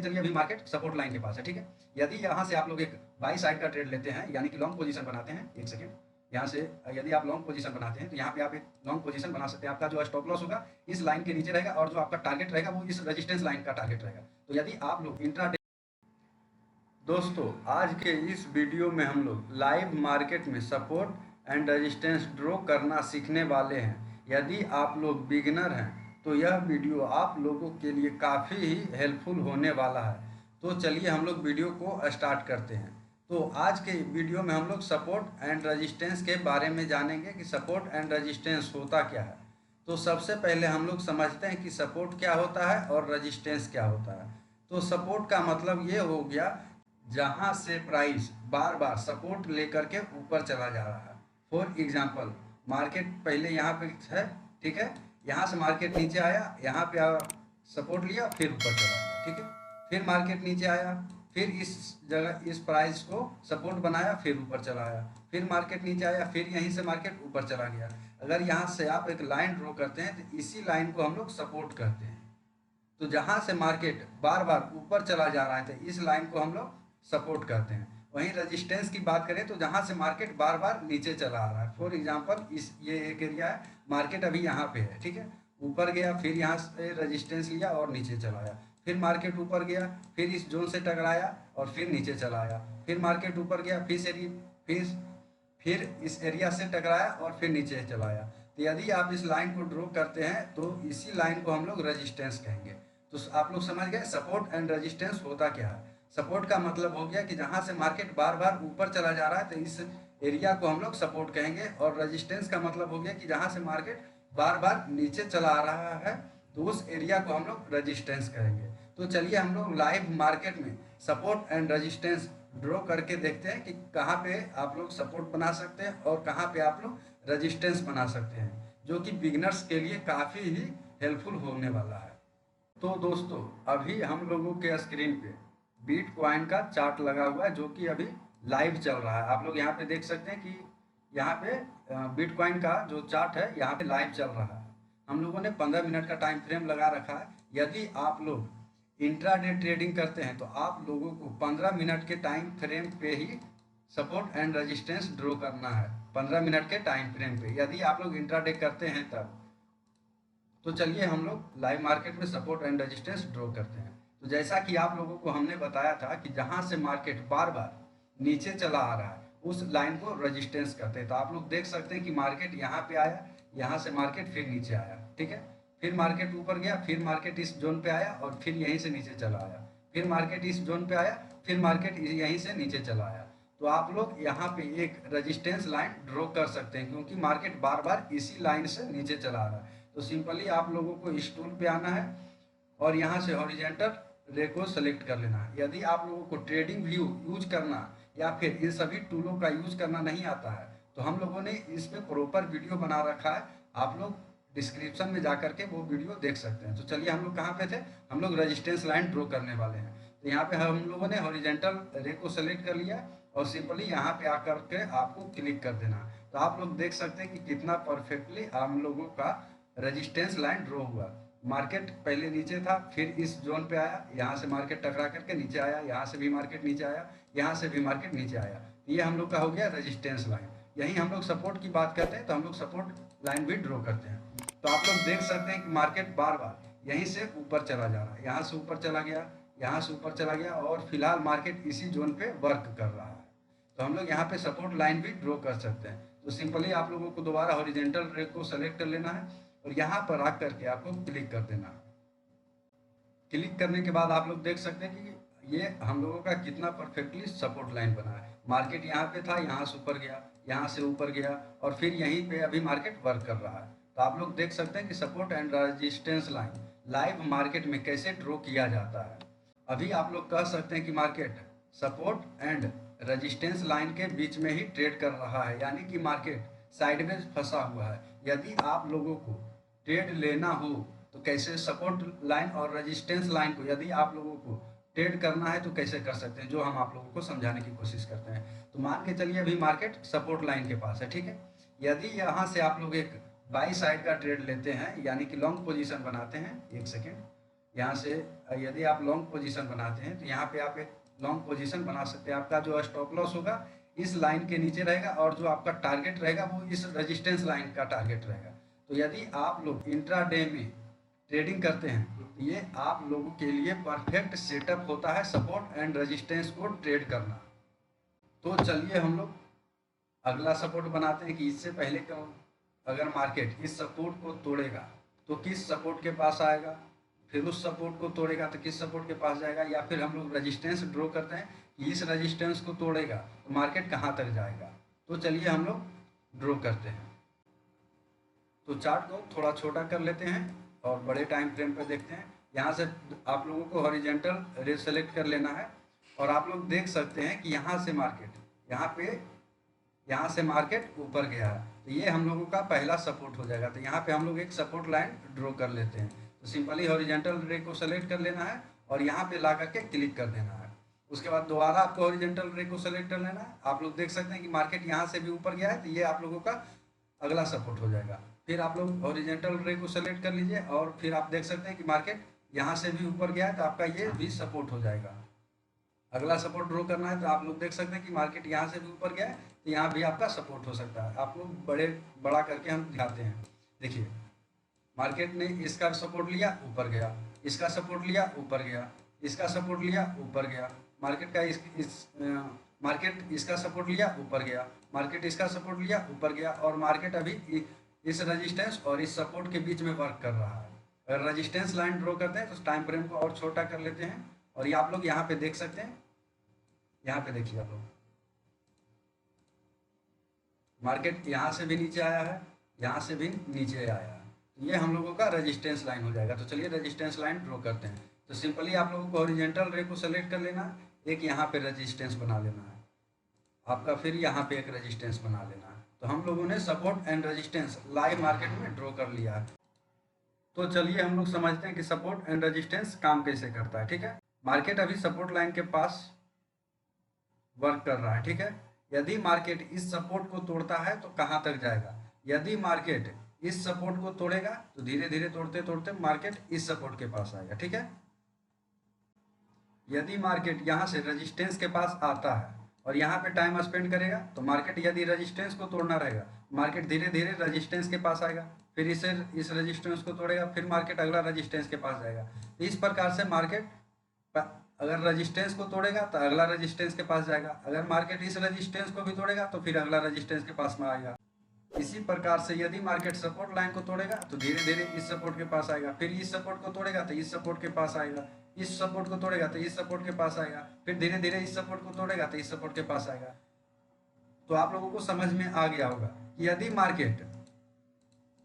चलिए अभी market support line के पास है, ठीक है। यदि यहाँ से आप लोग एक बाई साइड का ट्रेड लेते हैं, यानी कि लॉन्ग पोजीशन बनाते हैं, एक सेकेंड, यहाँ से यदि आप लॉन्ग पोजीशन बनाते हैं तो यहाँ पे आप एक लॉन्ग पोजीशन बना सकते हैं। आपका जो स्टॉप लॉस होगा इस लाइन के नीचे रहेगा और जो आपका टारगेट रहेगा वो इस रेजिस्टेंस लाइन का टारगेट रहेगा। तो यदि आप लोग इंट्राडे दोस्तों, आज के इस वीडियो में हम लोग लाइव मार्केट में सपोर्ट एंड रेजिस्टेंस ड्रॉ करना सीखने वाले हैं। यदि आप लोग बिगिनर हैं तो यह वीडियो आप लोगों के लिए काफ़ी ही हेल्पफुल होने वाला है। तो चलिए हम लोग वीडियो को स्टार्ट करते हैं। तो आज के वीडियो में हम लोग सपोर्ट एंड रेजिस्टेंस के बारे में जानेंगे कि सपोर्ट एंड रेजिस्टेंस होता क्या है। तो सबसे पहले हम लोग समझते हैं कि सपोर्ट क्या होता है और रेजिस्टेंस क्या होता है। तो सपोर्ट का मतलब ये हो गया जहां से प्राइस बार बार सपोर्ट लेकर के ऊपर चला जा रहा है। फॉर एग्जांपल, मार्केट पहले यहाँ पे है, ठीक है, यहाँ से मार्केट नीचे आया, यहाँ पे सपोर्ट लिया, फिर ऊपर चला गया, ठीक है। फिर मार्केट नीचे आया, फिर इस जगह इस प्राइस को सपोर्ट बनाया, फिर ऊपर चला आया, फिर मार्केट नीचे आया, फिर यहीं से मार्केट ऊपर चला गया। अगर यहाँ से आप एक लाइन ड्रॉ करते हैं तो इसी लाइन को हम लोग सपोर्ट कहते हैं। तो जहाँ से मार्केट बार बार ऊपर चला जा रहा है तो इस लाइन को हम लोग सपोर्ट कहते हैं। वहीं रेजिस्टेंस की बात करें तो जहाँ से मार्केट बार बार नीचे चला आ रहा है। फॉर एग्जांपल, ये एक एरिया है, मार्केट अभी यहाँ पे है, ठीक है, ऊपर गया, फिर यहाँ से रेजिस्टेंस लिया और नीचे चला आया, फिर मार्केट ऊपर गया, फिर इस जोन से टकराया और फिर नीचे चला आया, फिर मार्केट ऊपर गया, फिर इस एरिया से टकराया और फिर नीचे चला आया। तो यदि आप इस लाइन को ड्रॉ करते हैं तो इसी लाइन को हम लोग रेजिस्टेंस कहेंगे। तो आप लोग समझ गए सपोर्ट एंड रेजिस्टेंस होता क्या है। सपोर्ट का मतलब हो गया कि जहां से मार्केट बार बार ऊपर चला जा रहा है तो इस एरिया को हम लोग सपोर्ट कहेंगे, और रेजिस्टेंस का मतलब हो गया कि जहां से मार्केट बार बार नीचे चला आ रहा है तो उस एरिया को हम लोग रेजिस्टेंस कहेंगे। तो चलिए हम लोग लाइव मार्केट में सपोर्ट एंड रेजिस्टेंस ड्रॉ करके देखते हैं कि कहाँ पे आप लोग सपोर्ट बना सकते हैं और कहाँ पे आप लोग रेजिस्टेंस बना सकते हैं, जो कि बिगिनर्स के लिए काफ़ी ही हेल्पफुल होने वाला है। तो दोस्तों, अभी हम लोगों के स्क्रीन पे बिटकॉइन का चार्ट लगा हुआ है जो कि अभी लाइव चल रहा है। आप लोग यहाँ पे देख सकते हैं कि यहाँ पे बिटकॉइन का जो चार्ट है यहाँ पे लाइव चल रहा है। हम लोगों ने 15 मिनट का टाइम फ्रेम लगा रखा है। यदि आप लोग इंट्राडे ट्रेडिंग करते हैं तो आप लोगों को 15 मिनट के टाइम फ्रेम पे ही सपोर्ट एंड रेजिस्टेंस ड्रॉ करना है। 15 मिनट के टाइम फ्रेम पे यदि आप लोग इंट्राडे करते हैं तब। तो चलिए हम लोग लाइव मार्केट में सपोर्ट एंड रेजिस्टेंस ड्रॉ करते हैं। तो जैसा कि आप लोगों को हमने बताया था कि जहां से मार्केट बार बार नीचे चला आ रहा है उस लाइन को रेजिस्टेंस कहते हैं। तो आप लोग देख सकते हैं कि मार्केट यहाँ पे आया, यहाँ से मार्केट फिर नीचे आया, ठीक है, फिर मार्केट ऊपर गया, फिर मार्केट इस जोन पे आया और फिर यहीं से नीचे चला आया, फिर मार्केट इस जोन पे आया, फिर मार्केट यहीं से नीचे चला आया। तो आप लोग यहाँ पे एक रेजिस्टेंस लाइन ड्रॉ कर सकते हैं क्योंकि मार्केट बार बार इसी लाइन से नीचे चला आ रहा है। तो सिंपली आप लोगों को इस टूल पे आना है और यहाँ से हॉरिजॉन्टल रे को सेलेक्ट कर लेना है। यदि आप लोगों को ट्रेडिंग व्यू यूज करना या फिर इन सभी टूलों का यूज करना नहीं आता है तो हम लोगों ने इस पे प्रॉपर वीडियो बना रखा है, आप लोग डिस्क्रिप्शन में जा करके वो वीडियो देख सकते हैं। तो चलिए हम लोग कहाँ पे थे, हम लोग रेजिस्टेंस लाइन ड्रॉ करने वाले हैं। तो यहाँ पे हम लोगों ने हॉरिजॉन्टल रे को सेलेक्ट कर लिया और सिंपली यहाँ पे आकर के आपको क्लिक कर देना। तो आप लोग देख सकते हैं कि कितना परफेक्टली हम लोगों का रेजिस्टेंस लाइन ड्रॉ हुआ। मार्केट पहले नीचे था, फिर इस जोन पे आया, यहाँ से मार्केट टकरा करके नीचे आया, यहाँ से भी मार्केट नीचे आया, यहाँ से भी मार्केट नीचे आया। ये हम लोग का हो गया रेजिस्टेंस लाइन। यही हम लोग सपोर्ट की बात करते हैं तो हम लोग सपोर्ट लाइन भी ड्रॉ करते हैं। तो आप लोग देख सकते हैं कि मार्केट बार बार यहीं से ऊपर चला जा रहा है, यहाँ से ऊपर चला गया, यहाँ से ऊपर चला गया और फिलहाल मार्केट इसी जोन पे वर्क कर रहा है। तो हम लोग यहाँ पे सपोर्ट लाइन भी ड्रॉ कर सकते हैं। तो सिंपली आप लोगों को दोबारा हॉरिजॉन्टल रे को सेलेक्ट कर लेना है और यहाँ पर आकर के आपको क्लिक कर देना है। क्लिक करने के बाद आप लोग देख सकते हैं कि ये हम लोगों का कितना परफेक्टली सपोर्ट लाइन बना है। मार्केट यहाँ पे था, यहाँ से ऊपर गया, यहाँ से ऊपर गया और फिर यहीं पे अभी मार्केट वर्क कर रहा है। तो आप लोग देख सकते हैं कि support and resistance line live market में कैसे ड्रॉ किया जाता है। अभी आप लोग कह सकते हैं कि market support and resistance line के बीच में ही ट्रेड कर रहा है, यानी कि मार्केट साइडवेज फंसा हुआ है। यदि आप लोगों को ट्रेड लेना हो तो कैसे सपोर्ट लाइन और रेजिस्टेंस लाइन को यदि आप लोगों को ट्रेड करना है तो कैसे कर सकते हैं, जो हम आप लोगों को समझाने की कोशिश करते हैं। तो मान के चलिए अभी मार्केट सपोर्ट लाइन के पास है, ठीक है। यदि यहाँ से आप लोग एक बाई साइड का ट्रेड लेते हैं यानी कि लॉन्ग पोजीशन बनाते हैं, एक सेकेंड, यहाँ से यदि आप लॉन्ग पोजीशन बनाते हैं तो यहाँ पे आप एक लॉन्ग पोजीशन बना सकते हैं। आपका जो स्टॉप लॉस होगा इस लाइन के नीचे रहेगा और जो आपका टारगेट रहेगा वो इस रेजिस्टेंस लाइन का टारगेट रहेगा। तो यदि आप लोग इंट्राडे में ट्रेडिंग करते हैं तो ये आप लोगों के लिए परफेक्ट सेटअप होता है सपोर्ट एंड रेजिस्टेंस को ट्रेड करना। तो चलिए हम लोग अगला सपोर्ट बनाते हैं कि इससे पहले क्यों, अगर मार्केट इस सपोर्ट को तोड़ेगा तो किस सपोर्ट के पास आएगा, फिर उस सपोर्ट को तोड़ेगा तो किस सपोर्ट के पास जाएगा, या फिर हम लोग रेजिस्टेंस ड्रॉ करते हैं कि इस रेजिस्टेंस को तोड़ेगा तो मार्केट कहाँ तक जाएगा। तो चलिए हम लोग ड्रॉ करते हैं। तो चार्ट को थोड़ा छोटा कर लेते हैं और बड़े टाइम फ्रेम पर देखते हैं। यहाँ से आप लोगों को हॉरिजेंटल रे सेलेक्ट कर लेना है और आप लोग देख सकते हैं कि यहाँ से मार्केट ऊपर गया है तो ये हम लोगों का पहला सपोर्ट हो जाएगा। तो यहाँ पे हम लोग एक सपोर्ट लाइन ड्रॉ कर लेते हैं। तो सिंपली हॉरिजेंटल रे को सेलेक्ट कर लेना है और यहाँ पे ला करके क्लिक कर देना है। उसके बाद दोबारा आपको हॉरिजेंटल रे को सेलेक्ट कर लेना है। आप लोग देख सकते हैं कि मार्केट यहाँ से भी ऊपर गया है तो ये आप लोगों का अगला सपोर्ट हो जाएगा। फिर आप लोग हॉरिजेंटल रे को सेलेक्ट कर लीजिए और फिर आप देख सकते हैं कि मार्केट यहाँ से भी ऊपर गया है तो आपका ये भी सपोर्ट हो जाएगा। अगला सपोर्ट ड्रॉ करना है तो आप लोग देख सकते हैं कि मार्केट यहाँ से भी ऊपर गया है तो यहाँ भी आपका सपोर्ट हो सकता है। आप लोग बड़ा करके हम दिखाते हैं। देखिए मार्केट ने इसका सपोर्ट लिया ऊपर गया, इसका सपोर्ट लिया ऊपर गया, इसका सपोर्ट लिया ऊपर गया, मार्केट इसका सपोर्ट लिया ऊपर गया, मार्केट इसका सपोर्ट लिया ऊपर गया और मार्केट अभी इस रेजिस्टेंस और इस सपोर्ट के बीच में वर्क कर रहा है। अगर रेजिस्टेंस लाइन ड्रॉ करते हैं तो टाइम फ्रेम को और छोटा कर लेते हैं और ये आप लोग यहाँ पे देख सकते हैं। यहाँ पे देखिए आप लोग मार्केट यहाँ से भी नीचे आया है, यहाँ से भी नीचे आया है, ये हम लोगों का रेजिस्टेंस लाइन हो जाएगा। तो चलिए रेजिस्टेंस लाइन ड्रॉ करते हैं। तो सिंपली आप लोगों को हॉरिजेंटल रे को सेलेक्ट कर लेना है, एक यहाँ पे रेजिस्टेंस बना लेना है आपका, फिर यहाँ पे एक रेजिस्टेंस बना लेना है। तो हम लोगों ने support and resistance live market में ड्रॉ कर लिया है। तो चलिए हम लोग समझते हैं कि सपोर्ट एंड रेजिस्टेंस काम कैसे करता है। ठीक है, मार्केट अभी सपोर्ट लाइन के पास वर्क कर रहा है। ठीक है, यदि मार्केट इस सपोर्ट को तोड़ता है तो कहाँ तक जाएगा। यदि मार्केट इस सपोर्ट को तोड़ेगा तो धीरे धीरे तोड़ते तोड़ते मार्केट इस सपोर्ट के पास आएगा। ठीक है, यदि मार्केट यहाँ से रेजिस्टेंस के पास आता है और यहाँ पे टाइम स्पेंड करेगा तो मार्केट यदि रेजिस्टेंस को तोड़ना रहेगा मार्केट धीरे धीरे रेजिस्टेंस के पास आएगा, फिर इस रेजिस्टेंस को तोड़ेगा, फिर मार्केट अगला रेजिस्टेंस के पास जाएगा। इस प्रकार से मार्केट अगर रेजिस्टेंस को तोड़ेगा तो अगला रेजिस्टेंस के पास जाएगा, अगर मार्केट इस रेजिस्टेंस को भी तोड़ेगा तो फिर अगला रेजिस्टेंस के पास में आएगा। इसी प्रकार से यदि मार्केट सपोर्ट लाइन को तोड़ेगा तो धीरे धीरे इस सपोर्ट के पास आएगा, फिर इस सपोर्ट को तोड़ेगा तो इस सपोर्ट के पास आएगा, इस सपोर्ट को तोड़ेगा तो इस सपोर्ट के पास आएगा, फिर धीरे धीरे इस सपोर्ट को तोड़ेगा तो इस सपोर्ट के पास आएगा। तो आप लोगों को समझ में आ गया होगा कि यदि मार्केट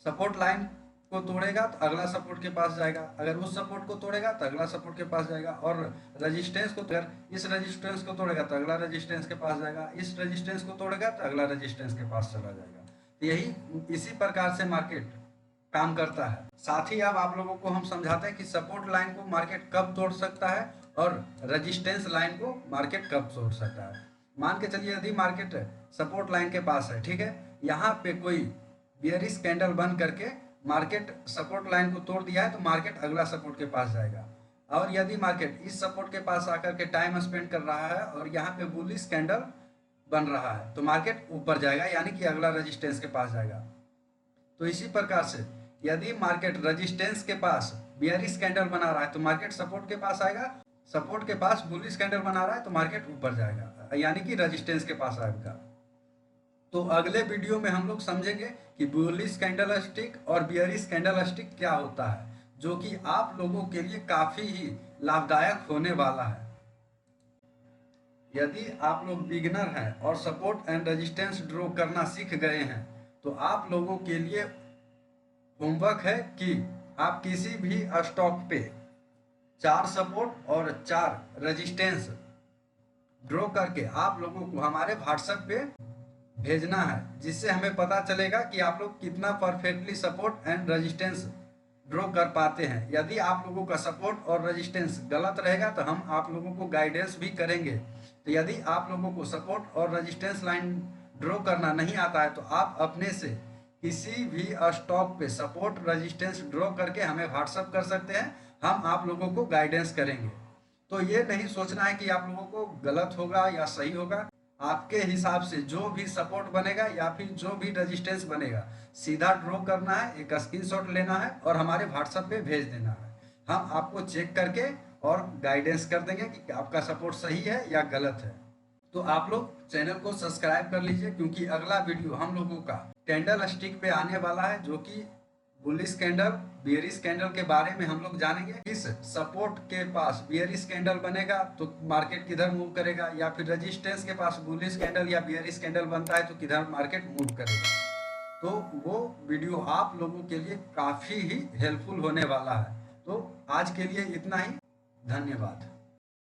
सपोर्ट लाइन को तोड़ेगा तो अगला सपोर्ट के पास जाएगा, अगर उस सपोर्ट को तोड़ेगा तो अगला सपोर्ट के पास जाएगा, और रेजिस्टेंस को अगर इस रेजिस्टेंस को तोड़ेगा तो अगला रेजिस्टेंस के पास जाएगा, इस रेजिस्टेंस को तोड़ेगा तो अगला रेजिस्टेंस के पास चला जाएगा। तो यही इसी प्रकार से मार्केट काम करता है। साथ ही अब आप लोगों को हम समझाते हैं कि सपोर्ट लाइन को मार्केट कब तोड़ सकता है और रेजिस्टेंस लाइन को मार्केट कब तोड़ सकता है। मान के चलिए यदि मार्केट सपोर्ट लाइन के पास है, ठीक है, यहाँ पे कोई बेयरिश कैंडल बन करके मार्केट सपोर्ट लाइन को तोड़ दिया है तो मार्केट अगला सपोर्ट के पास जाएगा, और यदि मार्केट इस सपोर्ट के पास आकर के टाइम स्पेंड कर रहा है और यहाँ पे बुलिश कैंडल बन रहा है तो मार्केट ऊपर जाएगा, यानी कि अगला रेजिस्टेंस के पास जाएगा। तो इसी प्रकार से यदि मार्केट रेजिस्टेंस के पास बेयरिश कैंडल बना रहा है तो मार्केट सपोर्ट के पास आएगा, सपोर्ट के पास बुलिश कैंडल बना रहा है तो मार्केट ऊपर जाएगा, यानी कि रेजिस्टेंस के पास आएगा। तो अगले वीडियो में हम लोग समझेंगे कि बुलिश कैंडल स्टिक और बेयरिश कैंडल स्टिक क्या होता है, जो कि आप लोगों के लिए काफी ही लाभदायक होने वाला है। यदि आप लोग बिगिनर हैं और सपोर्ट एंड रेजिस्टेंस ड्रॉ करना सीख गए हैं तो आप लोगों के लिए होमवर्क है कि आप किसी भी स्टॉक पे 4 सपोर्ट और 4 रेजिस्टेंस ड्रॉ करके आप लोगों को हमारे व्हाट्सएप पे भेजना है, जिससे हमें पता चलेगा कि आप लोग कितना perfectly support and resistance draw कर पाते हैं। यदि आप लोगों का सपोर्ट और रेजिस्टेंस गलत रहेगा तो हम आप लोगों को गाइडेंस भी करेंगे। तो यदि आप लोगों को सपोर्ट और रेजिस्टेंस लाइन ड्रॉ करना नहीं आता है तो आप अपने से किसी भी स्टॉक पे सपोर्ट रेजिस्टेंस ड्रॉ करके हमें व्हाट्सअप कर सकते हैं हम आप लोगों को गाइडेंस करेंगे। तो ये नहीं सोचना है कि आप लोगों को गलत होगा या सही होगा। आपके हिसाब से जो भी सपोर्ट बनेगा या फिर जो भी रेजिस्टेंस बनेगा, सीधा ड्रॉ करना है, एक स्क्रीनशॉट लेना है और हमारे व्हाट्सएप पे भेज देना है। हम आपको चेक करके और गाइडेंस कर देंगे कि आपका सपोर्ट सही है या गलत है। तो आप लोग चैनल को सब्सक्राइब कर लीजिए, क्योंकि अगला वीडियो हम लोगों का कैंडल स्टिक पे आने वाला है, जो कि बुलिश कैंडल, बियरिश कैंडल के बारे में हम लोग जानेंगे। इस सपोर्ट के पास बियरिश कैंडल बनेगा तो मार्केट किधर मूव करेगा, या फिर रेजिस्टेंस के पास बुलिश कैंडल या बियरिश कैंडल बनता है तो किधर मार्केट मूव करेगा। तो वो वीडियो आप लोगों के लिए काफ़ी ही हेल्पफुल होने वाला है। तो आज के लिए इतना ही, धन्यवाद।